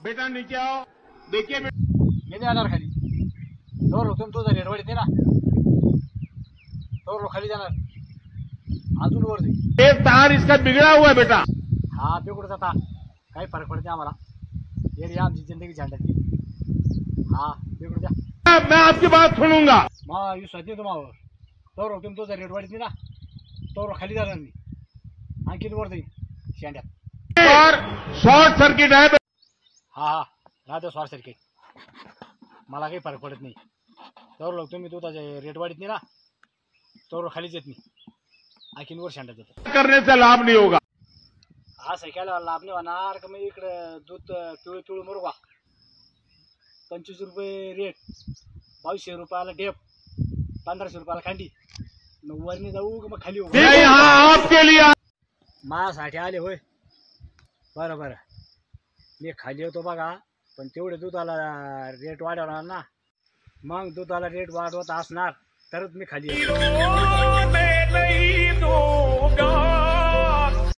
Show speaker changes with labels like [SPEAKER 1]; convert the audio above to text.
[SPEAKER 1] बेटा नीचे आओ, देखिए
[SPEAKER 2] मी नाही जाणार खाली. तोर तुम्ही तुझा रेट वाढत नाही ना, तोर खाली जाणार अजून वर जाईल.
[SPEAKER 1] ये तार इसका बिगड़ा हुआ है बेटा.
[SPEAKER 2] हा बिघडत आता काही फरक पडत नाही आम्हाला. ये आमची जिंदगी झंड्यात गेली. हा बिघडू द्या.
[SPEAKER 1] मैं आपकी बात सुनूंगा.
[SPEAKER 2] मा विश्वास नाही तुम्हाला. तोर तुम्ही तुझा रेट वाढत नाही ना, तोर खाली जाणार मी. आणखीन वर जाईल शेंड्यात.
[SPEAKER 1] शॉर्ट सर्किट है.
[SPEAKER 2] हा हा राहतो स्वार सारखे. मला काही फरक पडत नाही. तोर लोक तुम्ही तुझा रेट वाढत नाही ना, तोर खालीच येत नाही. आणखीन वर शेंड्यात जातो.
[SPEAKER 1] करने से लाभ नहीं होगा.
[SPEAKER 2] असं केल्यावर लाभ नाही होणार का. मग इकडं दूध पिवळं पिवळं मरू का. 25 रुपये रेट, 2200 रुपयाला डेप, 1500 रुपयाला खांडी. मग वरनी जाऊ का मग खाली होऊ.
[SPEAKER 1] मैं यहाँ आपके लिए.
[SPEAKER 2] माझ्यासाठी आले होय. बरं बरं मी खाली होतो बघा. पण तेवढे दुधाला रेट वाढवणार ना. मग दुधाला रेट वाढवत असणार तरच मी खाली येतो.